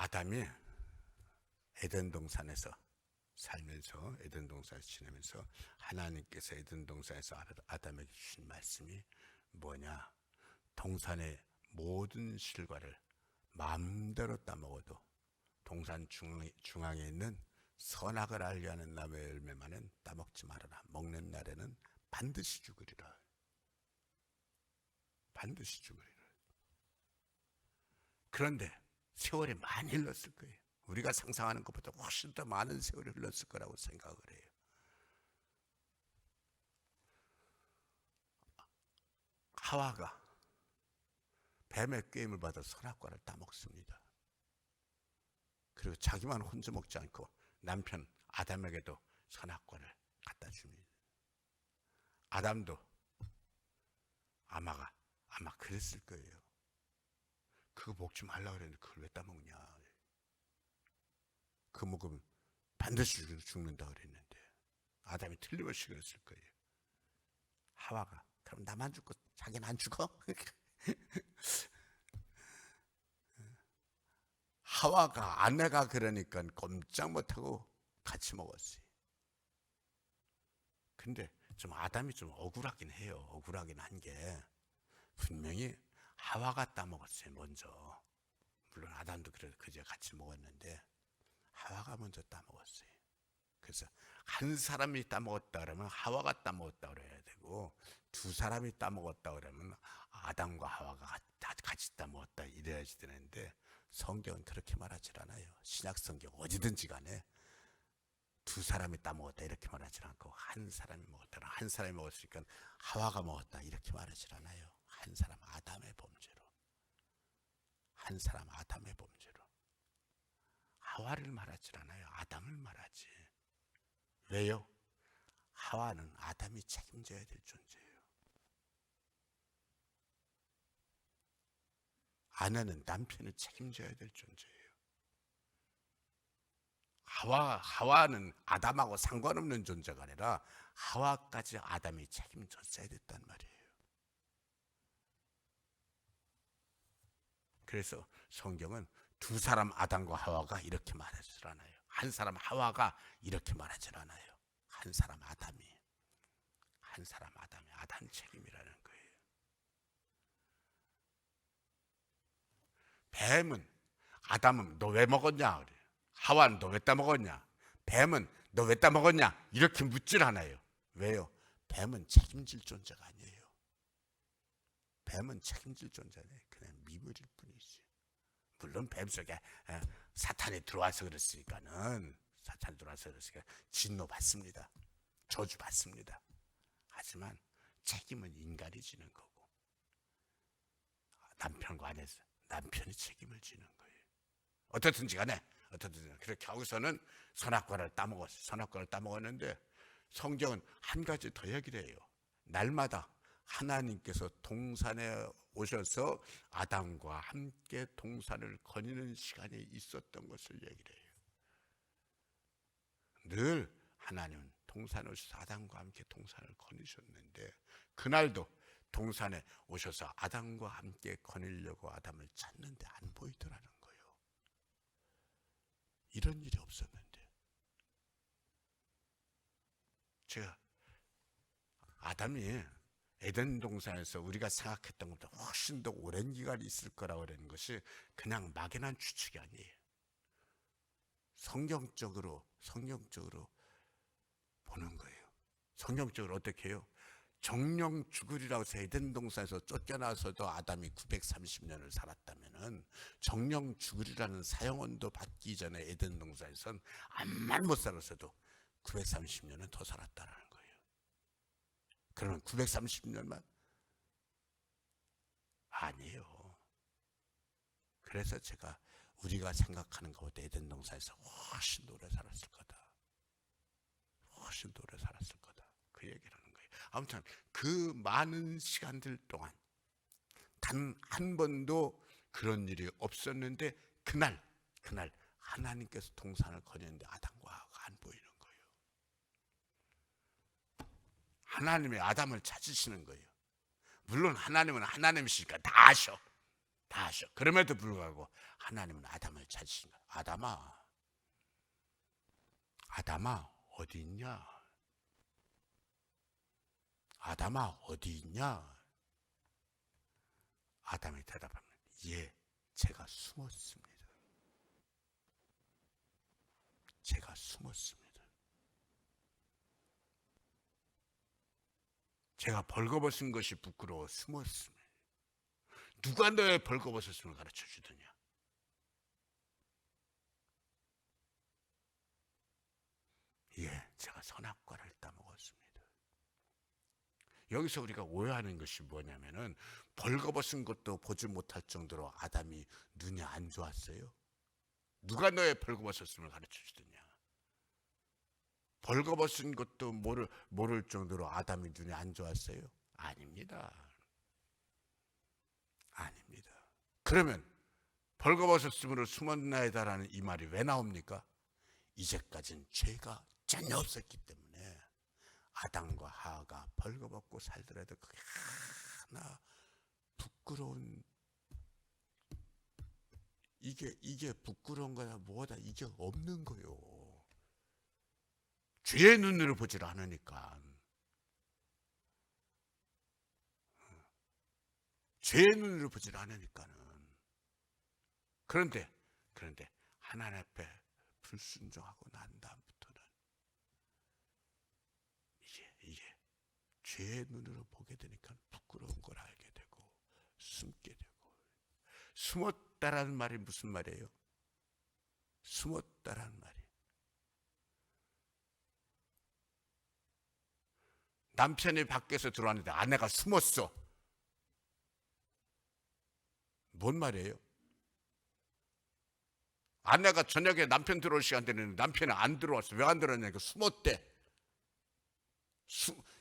아담이 에덴 동산에서 살면서, 에덴 동산에서 지내면서 하나님께서 에덴 동산에서 아담에게 주신 말씀이 뭐냐? 동산의 모든 실과를 마음대로 따먹어도 동산 중앙에 있는 선악을 알게 하는 나무의 열매만은 따먹지 말아라. 먹는 날에는 반드시 죽으리라. 반드시 죽으리라. 그런데 세월이 많이 흘렀을 거예요. 우리가 상상하는 것보다 훨씬 더 많은 세월이 흘렀을 거라고 생각을 해요. 하와가 뱀의 꾀임을 받아 선악과를 따먹습니다. 그리고 자기만 혼자 먹지 않고 남편 아담에게도 선악과를 갖다 줍니다. 아담도 아마 그랬을 거예요. 그거 먹지 말라 그랬는데 그걸 왜 따먹냐? 그거 먹으면 반드시 죽는다 그랬는데 아담이 틀림없이 그랬을 거예요. 하와가 그럼 나만 죽고 자기는 안 죽어? 하와가 아내가 그러니까 꼼짝 못하고 같이 먹었어요. 근데 좀 아담이 좀 억울하긴 해요. 억울하긴 한 게 분명히 하와가 따먹었어요. 먼저. 물론 아담도 그제 같이 먹었는데 하와가 먼저 따먹었어요. 그래서 한 사람이 따먹었다 그러면 하와가 따먹었다 그래야 되고, 두 사람이 따먹었다 그러면 아담과 하와가 같이 따먹었다 이래야지 되는데, 성경은 그렇게 말하지 않아요. 신약 성경 어디든지 간에 두 사람이 따먹었다 이렇게 말하지 않고 한 사람이 먹었다, 한 사람이 먹었으니까 하와가 먹었다 이렇게 말하지 않아요. 한 사람 아담의 범죄로, 한 사람 아담의 범죄로. 하와를 말하지 않아요. 아담을 말하지. 왜요? 하와는 아담이 책임져야 될 존재예요. 아내는 남편을 책임져야 될 존재예요. 하와는 아담하고 상관없는 존재가 아니라 하와까지 아담이 책임졌어야 됐단 말이에요. 그래서 성경은 두 사람 아담과 하와가 이렇게 말하지 않아요. 한 사람 하와가 이렇게 말하지 않아요. 한 사람 아담이 아담 책임이라는 거예요. 뱀은 아담은 너 왜 먹었냐 그래. 하와는 너 왜 따먹었냐. 뱀은 너 왜 따먹었냐 이렇게 묻질 않아요. 왜요? 뱀은 책임질 존재가 아니에요. 뱀은 책임질 존재는 그냥 미물일 뿐이지. 물론 뱀 속에 사탄이 들어와서 그랬으니까 진노 받습니다. 저주 받습니다. 하지만 책임은 인간이 지는 거고, 남편과 아내에서 남편이 책임을 지는 거예요. 어떻든지 간에 그렇게 하고서는 선악과를 따먹었어요. 선악과를 따먹었는데 성경은 한 가지 더 얘기를 해요. 날마다 하나님께서 동산에 오셔서 아담과 함께 동산을 거니는 시간이 있었던 것을 얘기를 해요. 늘 하나님은 동산에 오셔서 아담과 함께 동산을 거니셨는데, 그날도 동산에 오셔서 아담과 함께 거니려고 아담을 찾는데 안 보이더라는 거예요. 이런 일이 없었는데, 제가 아담이 에덴 동산에서 우리가 생각했던 것보다 훨씬 더 오랜 기간이 있을 거라고 그러는 것이 그냥 막연한 추측이 아니에요. 성경적으로 보는 거예요. 성경적으로 어떻게 해요? 정령 죽으리라고 해서 에덴 동산에서 쫓겨나서도 아담이 930년을 살았다면은, 정령 죽으리라는 사형언도 받기 전에 에덴 동산에선 암만 못 살았어도 930년은 더 살았다는 거예요. 그러면 930년만? 아니에요. 그래서 제가 우리가 생각하는 것보다 에덴 동산에서 훨씬 더 오래 살았을 거다. 훨씬 더 오래 살았을 거다. 그 얘기를 하는 거예요. 아무튼 그 많은 시간들 동안 단 한 번도 그런 일이 없었는데, 그날 하나님께서 동산을 거니는데 아담과 하와가 안 보이는 거예요. 하나님이 아담을 찾으시는 거예요. 물론 하나님은 하나님이시니까 다 아셔. 그럼에도 불구하고 하나님은 아담을 찾으신 거야. 아담아 어디 있냐? 아담아 어디 있냐? 아담이 대답합니다. 예, 제가 숨었습니다. 제가 숨었습니다. 제가 벌거벗은 것이 부끄러워 숨었습니다. 누가 너의 벌거벗었음을 가르쳐 주더냐? 예, 제가 선악과를 따먹었습니다. 여기서 우리가 오해하는 것이 뭐냐면은 벌거벗은 것도 보지 못할 정도로 아담이 눈이 안 좋았어요. 누가 너의 벌거벗었음을 가르쳐 주더냐? 벌거벗은 것도 모를 정도로 아담이 눈이 안 좋았어요? 아닙니다. 아닙니다. 그러면 벌거벗었음으로 숨었나이다라는 이 말이 왜 나옵니까? 이제까지는 죄가 전혀 없었기 때문에 아담과 하와가 벌거벗고 살더라도 그게 하나 부끄러운, 이게 부끄러운 거야 뭐다, 이게 없는 거요. 죄의 눈으로 보질 않으니까. 죄의 눈으로 보질 않으니까는. 그런데 하나님 앞에 불순종하고 난 다음부터는 이게 죄의 눈으로 보게 되니까 부끄러운 걸 알게 되고 숨게 되고. 숨었다라는 말이 무슨 말이에요? 숨었다라는 말이, 남편이 밖에서 들어왔는데 아내가 숨었어. 뭔 말이에요? 아내가 저녁에 남편 들어올 시간 되는데 남편이 안 들어왔어. 왜 안 들어왔냐니까 숨었대.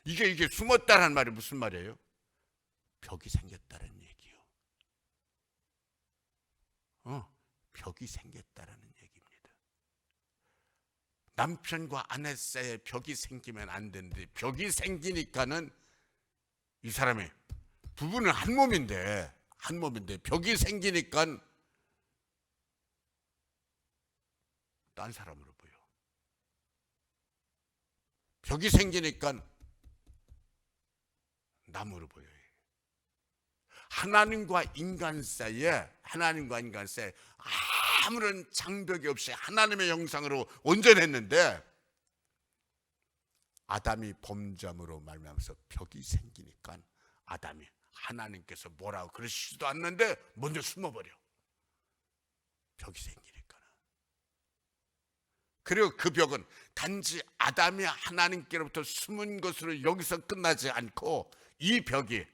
이게 숨었다라는 말이 무슨 말이에요? 벽이 생겼다는 얘기요. 벽이 생겼다라는 얘기입니다. 남편과 아내 사이에 벽이 생기면 안 되는데 벽이 생기니까는 이 사람이, 부부는 한 몸인데 벽이 생기니까 딴 사람으로 보여. 벽이 생기니까 남으로 보여요. 하나님과 인간 사이에 아무런 장벽이 없이 하나님의 형상으로 온전했는데 아담이 범죄함으로 말미암아서 벽이 생기니까 아담이 하나님께서 뭐라고 그러시지도 않는데 먼저 숨어버려. 벽이 생기니까. 그리고 그 벽은 단지 아담이 하나님께로부터 숨은 것으로 여기서 끝나지 않고 이 벽이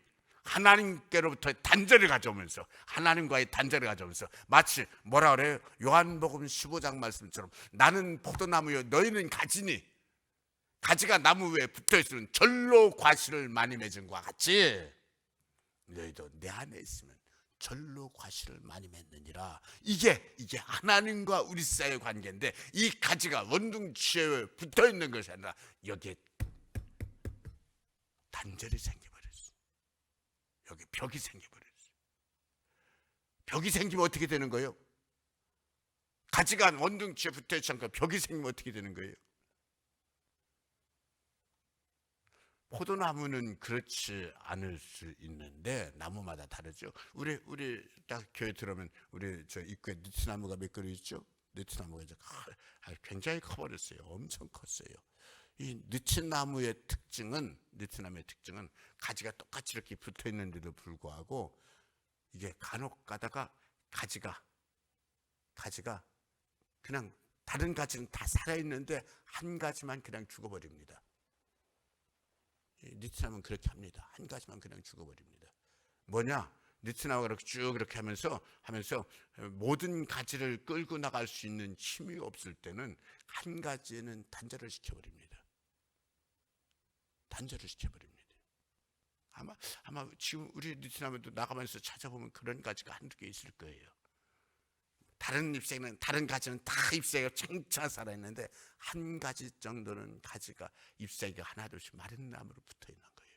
하나님께로부터 단절을 가져오면서, 하나님과의 단절을 가져오면서 마치 뭐라 그래요? 요한복음 15장 말씀처럼 나는 포도나무요 너희는 가지니, 가지가 나무 위에 붙어있으면 절로 과실을 많이 맺은 것과 같이 너희도 내 안에 있으면 절로 과실을 많이 맺느니라. 이게 하나님과 우리 사이의 관계인데, 이 가지가 원둥치에 붙어있는 것이 아니라 여기에 단절이 생겨버렸어. 여기 벽이 생겨버렸어. 벽이 생기면 어떻게 되는 거예요? 가지가 원둥치에 붙어있지 않고 벽이 생기면 어떻게 되는 거예요? 포도나무는 그렇지 않을 수 있는데 나무마다 다르죠. 우리 딱 교회 들어오면 우리 저 입구에 느티나무가 몇 그루 있죠. 느티나무가 이제 굉장히 커버렸어요. 엄청 컸어요. 이 느티나무의 특징은 가지가 똑같이 이렇게 붙어 있는데도 불구하고 이게 간혹 가다가 가지가 그냥 다른 가지는 다 살아 있는데 한 가지만 그냥 죽어버립니다. 느티나무는 그렇게 합니다. 한 가지만 그냥 죽어버립니다. 뭐냐? 느티나무가 그렇게 쭉 이렇게 하면서 모든 가지를 끌고 나갈 수 있는 힘이 없을 때는 한 가지는 단절을 시켜버립니다. 아마 지금 우리 느티나무도 나가면서 찾아보면 그런 가지가 한두 개 있을 거예요. 다른 가지는 다 잎사귀가 창창 살아있는데 한 가지 정도는 가지가 잎사귀가 하나둘씩 마른 나무로 붙어있는 거예요.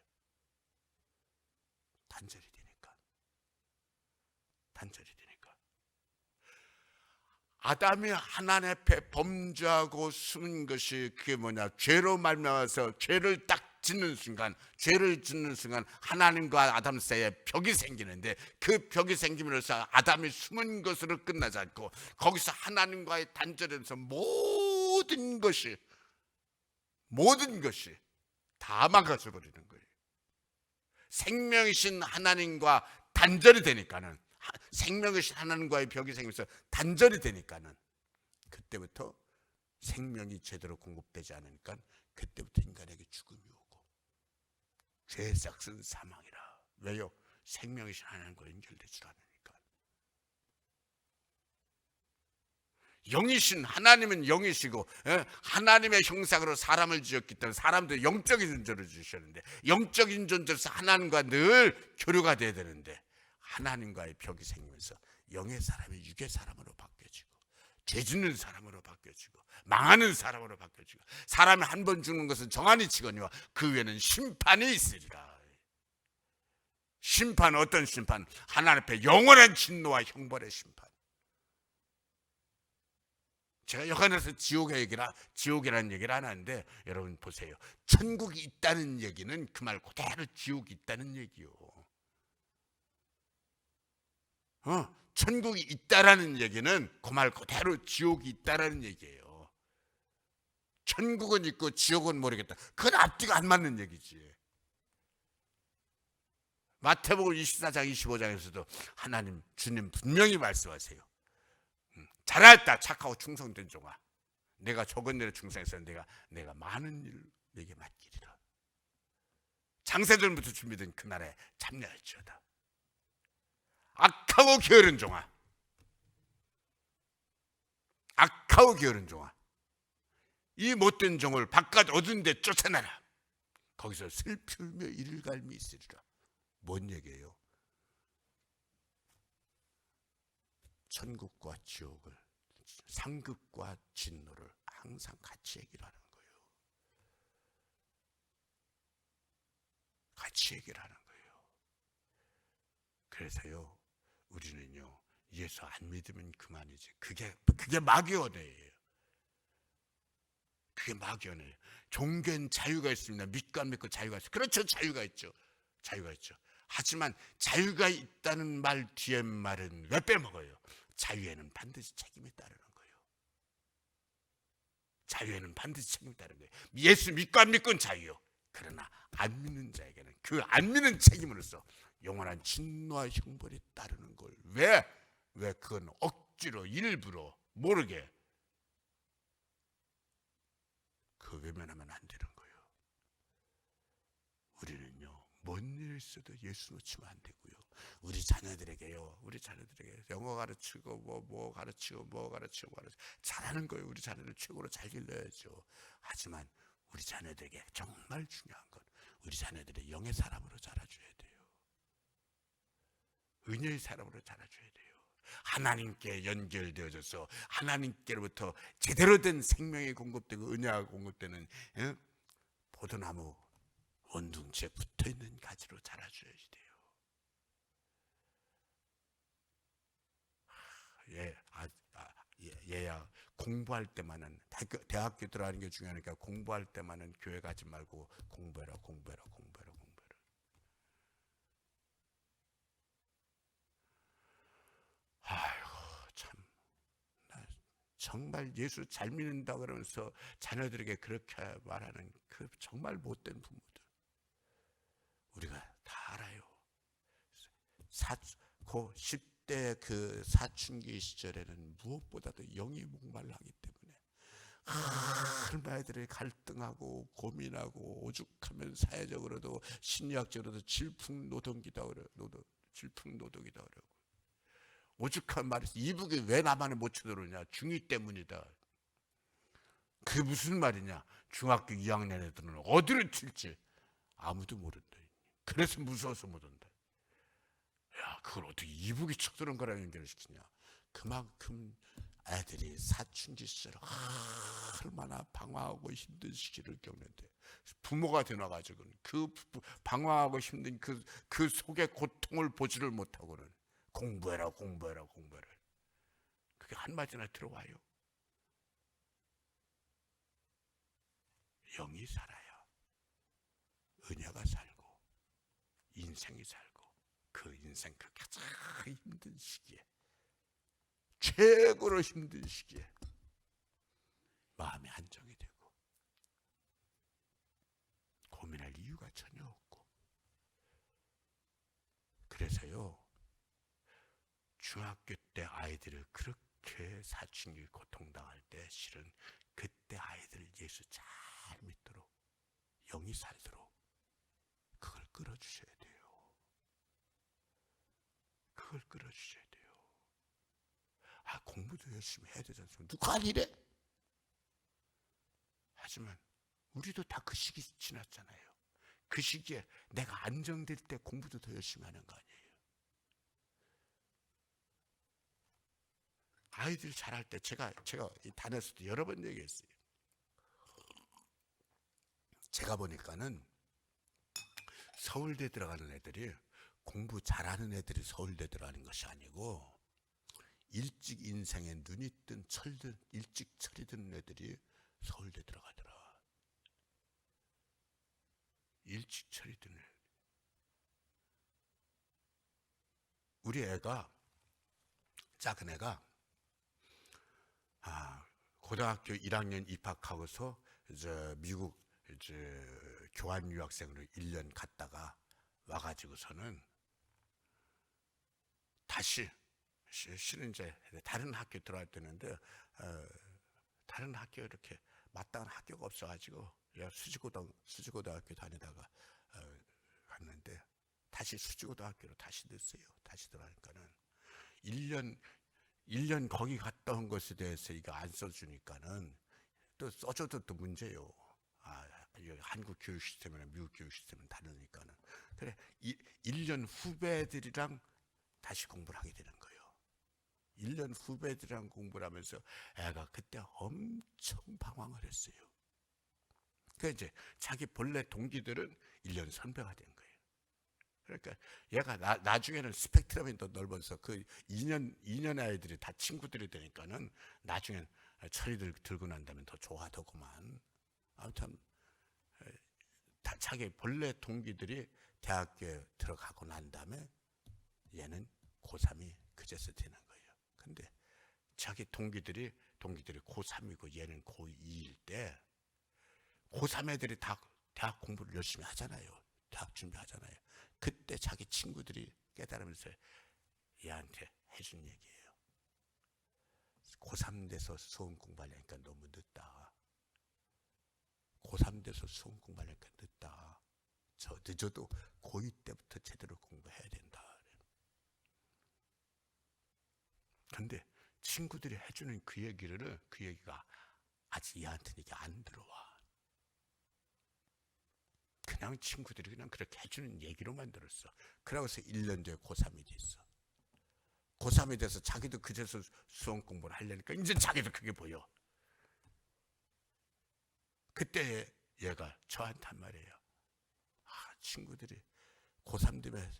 단절이 되니까. 아담이 하나님 앞에 범죄하고 숨은 것이 그게 뭐냐? 죄로 말미암아서 죄를 딱 짓는 순간, 죄를 짓는 순간 하나님과 아담 사이에 벽이 생기는데, 그 벽이 생기면서 아담이 숨은 것으로 끝나지 않고 거기서 하나님과의 단절에서 모든 것이 다 망가져 버리는 거예요. 생명이신 하나님과 단절이 되니까는, 생명이신 하나님과의 벽이 생기면서 단절이 되니까는, 그때부터 생명이 제대로 공급되지 않으니까 그때부터 인간에게 죽음이 오고 죄의 싹은 사망이라. 왜요? 생명이신 하나님과 연결되지 않으니까. 영이신 하나님은 영이시고, 하나님의 형상으로 사람을 지었기 때문에 사람도 영적인 존재를 주셨는데, 영적인 존재로서 하나님과 늘 교류가 돼야 되는데, 하나님과의 벽이 생기면서 영의 사람이 육의 사람으로 바뀌어지고, 죄 짓는 사람으로 바뀌어지고, 망하는 사람으로 바뀌어지고, 사람이 한 번 죽는 것은 정한이 치거니와 그 위에는 심판이 있으리라. 심판은 어떤 심판? 하나님 앞에 영원한 진노와 형벌의 심판. 제가 여간에서 지옥이라는 얘기를 안 하는데, 여러분 보세요. 천국이 있다는 얘기는 그 말 그대로 지옥이 있다는 얘기요. 천국이 있다라는 얘기는 그 말 그대로 지옥이 있다라는 얘기예요. 천국은 있고 지옥은 모르겠다. 그건 앞뒤가 안 맞는 얘기지. 마태복음 24장 25장에서도 하나님 주님 분명히 말씀하세요. 잘했다 착하고 충성된 종아, 내가 적은 일에 충성해서 내가 많은 일을 내게 맡기리라. 장세전부터 준비된 그날에 참여할지어다. 악하고 게으른 종아, 악하고 게으른 종아, 이 못된 종을 바깥 어두운 데 쫓아내라. 거기서 슬피우며 이를 갈미 있으리라. 뭔 얘기예요? 천국과 지옥을, 상급과 진노를 항상 같이 얘기를 하는 거예요. 같이 얘기를 하는 거예요. 그래서요, 우리는요, 예수 안 믿으면 그만이지. 그게 막연해요. 그게 막연해요. 종교엔 자유가 있습니다. 믿고 안 믿고 자유가 있어요. 그렇죠, 자유가 있죠. 하지만 자유가 있다는 말 뒤에 말은 왜 빼먹어요? 자유에는 반드시 책임이 따르는 거예요. 자유에는 반드시 책임이 따르는 거예요. 예수 믿고 안 믿고는 자유요. 그러나 안 믿는 자에게는 그 안 믿는 책임으로서 영원한 진노와 형벌이 따르는 걸 왜 그건 억지로 일부러 모르게 그 외면하면 안 되는 거예요. 우리는요, 뭔 일 있어도 예수 놓치면 안 되고요. 우리 자녀들에게 영어 가르치고 뭐 가르치고 잘하는 거예요. 우리 자녀들 최고로 잘 길러야죠. 하지만 우리 자녀들에게 정말 중요한 건 우리 자녀들의 영의 사람으로 자라줘야 돼요. 은혜의 사람으로 자라줘야 돼요. 하나님께 연결되어져서 하나님께로부터 제대로 된 생명이 공급되고 은혜가 공급되는 포도나무 원둥지에 붙어있는 가지로 자라줘야 돼요. 얘야 공부할 때만은, 대학교 들어가는 게 중요하니까 공부할 때만은 교회 가지 말고 공부해라. 아이고 참, 정말 예수 잘 믿는다 그러면서 자녀들에게 그렇게 말하는 그 정말 못된 부모들 우리가 다 알아요. 고 10대 그 사춘기 시절에는 무엇보다도 영이 목말라하기 때문에 얼마들이 갈등하고 고민하고 오죽하면 사회적으로도 심리학적으로도 질풍노동이다 그러고 오죽한 말이 있어. 이북이 왜 남한에 못 쳐들어오냐? 중2 때문이다. 그게 무슨 말이냐? 중학교 2학년 애들은 어디로 튈지 아무도 모른다. 그래서 무서워서 못 온다. 야, 그걸 어떻게 이북이 쳐들어온 거랑 연결시키냐? 그만큼 애들이 사춘기 시절 얼마나 방황하고 힘든 시기를 겪는데 부모가 되나가지고는 그 방황하고 힘든 그 속의 고통을 보지를 못하고는 공부해라. 그게 한마디나 들어와요. 영이 살아요. 은혜가 살고 인생이 살고, 그 인생 그 가장 힘든 시기에, 최고로 힘든 시기에 마음의 안정이 되고 고민할 이유가 전혀 없고. 그래서요, 중학교 때 아이들을 그렇게 사춘기 고통당할 때 실은 그때 아이들 예수 잘 믿도록, 영이 살도록 그걸 끌어주셔야 돼요. 그걸 끌어주셔야 돼요. 아, 공부도 열심히 해야 되지 않습니까? 누가 아니래? 하지만 우리도 다 그 시기 지났잖아요. 그 시기에 내가 안정될 때 공부도 더 열심히 하는 거 아니에요. 아이들 잘할 때 제가 이 단에서도 여러 번 얘기했어요. 제가 보니까는 서울대 들어가는 애들이, 공부 잘하는 애들이 서울대 들어가는 것이 아니고 일찍 인생에 눈이 뜬 철든, 일찍 철이 드는 애들이 서울대 들어가더라. 일찍 철이 드는 애들. 우리 애가, 작은 애가 고등학교 1학년 입학하고서 이제 미국 이제 교환 유학생으로 1년 갔다가 와가지고서는 다시 실은 이제 다른 학교 들어왔다는데, 다른 학교 이렇게 마땅한 학교가 없어가지고 수지고등학교 다니다가 갔는데, 다시 수지고등학교로 다시 넣었어요. 다시 들어가니까는 1년 거기 갔다 온 것에 대해서 이거 안 써주니까는 또 써줘도 또 문제요. 한국 교육 시스템이나 미국 교육 시스템은 다르니까는. 그래, 1년 후배들이랑 다시 공부를 하게 되는 거예요. 1년 후배들이랑 공부를 하면서 애가 그때 엄청 방황을 했어요. 그 이제 자기 본래 동기들은 1년 선배가 된 거예요. 그러니까 얘가 나중에는 스펙트럼이 더 넓어서 그 2년 아이들이 다 친구들이 되니까는 나중엔 철이 들고 난 다음에 더 좋아하더구만. 아무튼 다 자기 본래 동기들이 대학교에 들어가고 난 다음에 얘는 고3이 그제서 되는 거예요. 근데 자기 동기들이 고3이고 얘는 고2일 때, 고3 애들이 다 대학 공부를 열심히 하잖아요. 대학 준비하잖아요. 그때 자기 친구들이 깨달으면서 얘한테 해준 얘기예요. 고3 돼서 수험 공부하려니까 너무 늦다. 고3 돼서 수험 공부하려니까 늦다. 저 늦어도 고2 때부터 제대로 공부해야 된다. 근데 친구들이 해주는 그 얘기가 아직 얘한테는 이게 안 들어와. 그냥 친구들이 그냥 그렇게 해주는 얘기로만 들었어. 그러고서 1년 뒤에 고3이 됐어. 고3이 돼서 자기도 그제서 수험 공부를 하려니까 이제 자기도 그게 보여. 그때 얘가 저한테 한 말이에요. 친구들이 고3 되면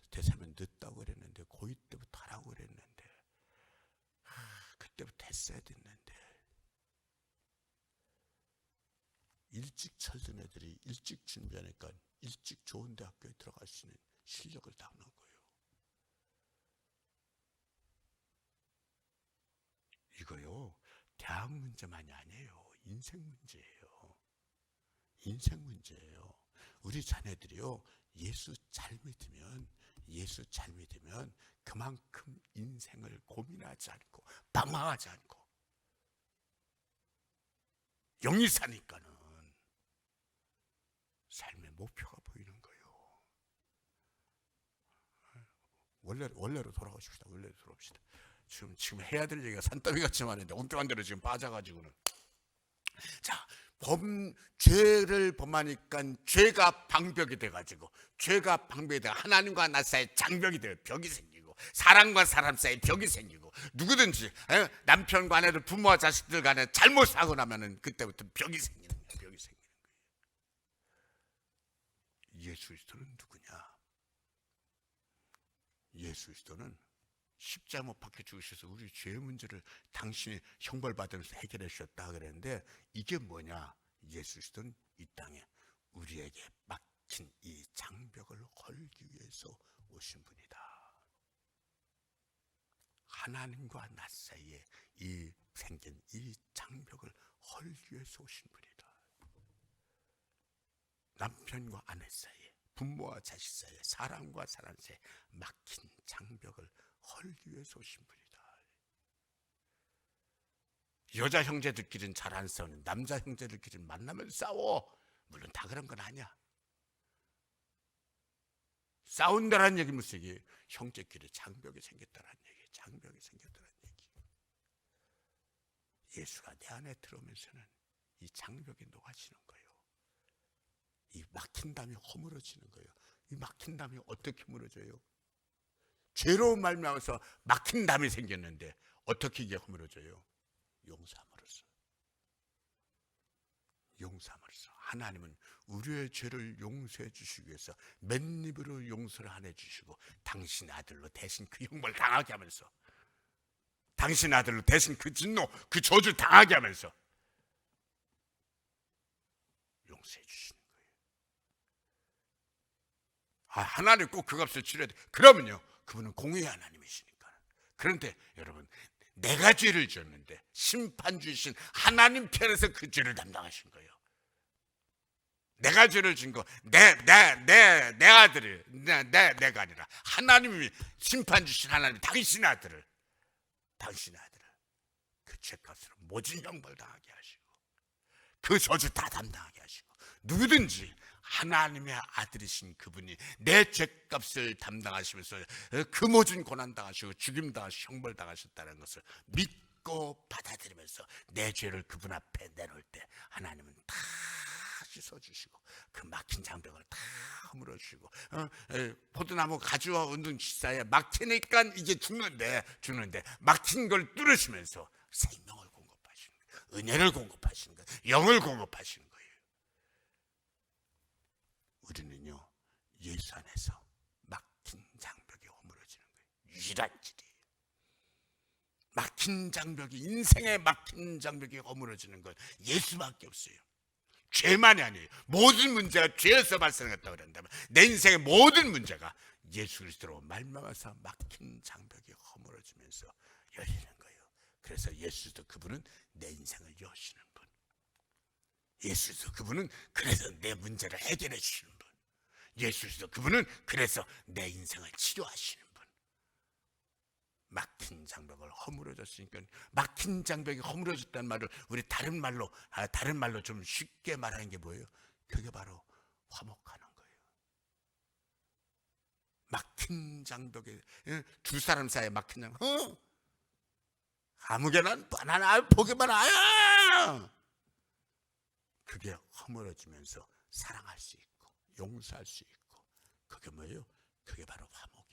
늦다고 그랬는데, 고2 때부터 하라고 그랬는데, 그때부터 했어야 됐는데. 일찍 철든 애들이 일찍 준비하니까 일찍 좋은 대학교에 들어갈 수 있는 실력을 닦는 거예요. 이거요, 대학 문제만이 아니에요. 인생 문제예요. 인생 문제예요. 우리 자녀들이요, 예수 잘 믿으면 그만큼 인생을 고민하지 않고 방황하지 않고 영이 사니까는 삶의 목표가 보이는 거예요. 원래로 돌아가십시다. 원래로 돌아옵시다. 지금 해야 될 얘기가 산더미 같이 많은데 엉뚱한 대로 지금 빠져가지고는. 자, 죄를 범하니까 죄가 방벽이 돼가지고, 하나님과 나 사이에 장벽이 돼요. 벽이 생기고, 사람과 사람 사이에 벽이 생기고, 누구든지 남편과 아내들, 부모와 자식들 간에 잘못하고 나면은 그때부터 벽이 생기는 거예요. 예수 그리스도는 누구냐? 예수 그리스도는 십자가 못 박혀 죽으셔서 우리 죄의 문제를 당신이 형벌받으면서 해결해 주셨다 그랬는데, 이게 뭐냐? 예수 그리스도는 이 땅에 우리에게 막힌 이 장벽을 헐기 위해서 오신 분이다. 하나님과 나 사이에 이 생긴 이 장벽을 헐기 위해서 오신 분이다. 남편과 아내 사이에, 부모와 자식 사이에, 사람과 사람 사이에 막힌 장벽을 헐기 위해서 오신 분이다. 여자 형제들끼리는 잘 안 싸우는 남자 형제들끼리는 만나면 싸워. 물론 다 그런 건 아니야. 싸운다라는 얘기 무슨 얘기? 형제끼리 장벽이 생겼다라는 얘기. 장벽이 생겼다라는 얘기. 예수가 내 안에 들어오면서는 이 장벽이 녹아지는 거예요. 이 막힌 담이 허물어지는 거예요. 이 막힌 담이 어떻게 허물어져요? 죄로 말미암아서 막힌 담이 생겼는데 어떻게 이게 허물어져요? 용서함으로써. 용서함으로써. 하나님은 우리의 죄를 용서해 주시기 위해서 맨입으로 용서를 안 해주시고 당신 아들로 대신 그 형벌 당하게 하면서, 당신 아들로 대신 그 진노, 그 저주 당하게 하면서 용서해 주시는 거예요. 하나님 꼭 그 값을 치러야 돼. 그러면요, 그분은 공의의 하나님이시니까. 그런데 여러분, 내가 죄를 지었는데 심판 주신 하나님 편에서 그 죄를 담당하신 거예요. 내가 죄를 진 거, 내 아들을, 내가 아니라 하나님이 심판 주신 하나님이 당신의 아들을 그 죄값으로 모진 형벌 당하게 하시고 그 저주 다 담당하게 하시고, 누구든지 하나님의 아들이신 그분이 내 죄값을 담당하시면서 그 모진 고난 당하시고 죽임 당하시고 형벌 당하셨다는 것을 믿고 받아들이면서 내 죄를 그분 앞에 내놓을 때 하나님은 다 씻어주시고 그 막힌 장벽을 다 허물어주시고, 포도나무 가지와 운동치 사이에 막히니까 이게 죽는데 막힌 걸 뚫으시면서 생명을 공급하시는 거예요. 은혜를 공급하시는 거예요. 영을 공급하시는 거예요. 우리는요, 예수 안에서 막힌 장벽이 허물어지는 거예요. 유일한 길이에요. 막힌 장벽이, 인생의 막힌 장벽이 허물어지는 건 예수밖에 없어요. 죄만이 아니에요. 모든 문제가 죄에서 발생했다고 그런다면 내 인생의 모든 문제가 예수 그리스도로 말미암아서 막힌 장벽이 허물어지면서 열리는 거예요. 그래서 예수도 그분은 내 인생을 여시는 분. 예수도 그분은 그래서 내 문제를 해결해 주시는 분. 예수도 그분은 그래서 내 인생을 치료하시는 분. 막힌 장벽을 허물어졌으니까, 막힌 장벽이 허물어졌다는 말을 우리 다른 말로 좀 쉽게 말하는 게 뭐예요? 그게 바로 화목하는 거예요. 막힌 장벽에, 두 사람 사이에 막힌 장벽, 아무개나 바나나 보기만 하야. 그게 허물어지면서 사랑할 수 있고 용서할 수 있고, 그게 뭐예요? 그게 바로 화목이에요.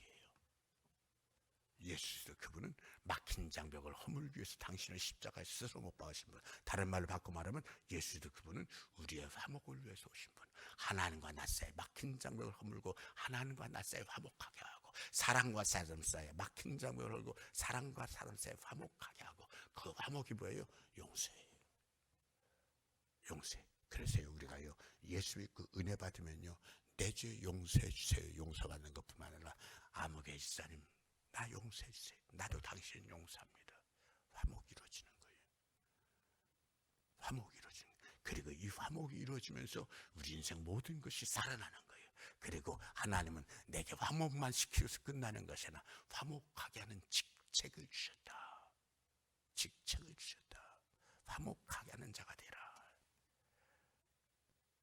예수도 그분은 막힌 장벽을 허물기 위해서 당신을 십자가에 스스로 못 박으신 분. 다른 말로 바꿔 말하면 예수도 그분은 우리의 화목을 위해서 오신 분. 하나님과 나 사이에 막힌 장벽을 허물고 하나님과 나 사이에 화목하게 하고, 사랑과 사람 사이에 막힌 장벽을 헐고 사랑과 사람 사이에 화목하게 하고, 그 화목이 뭐예요? 용서예요. 용서. 그래서 우리가요, 예수 믿고 은혜 받으면요, 내 죄 용서해 주세요. 용서받는 것뿐만 아니라 아무개 집사님 나 용서해 주세요. 나도 당신 용서합니다. 화목이 이루어지는 거예요. 화목이 이루어지는 거예요. 그리고 이 화목이 이루어지면서 우리 인생 모든 것이 살아나는 거예요. 그리고 하나님은 내게 화목만 시키고서 끝나는 것이 아니라 화목하게 하는 직책을 주셨다. 직책을 주셨다. 화목하게 하는 자가 되라.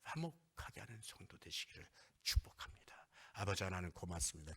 화목하게 하는 성도 되시기를 축복합니다. 아버지 하나님 고맙습니다.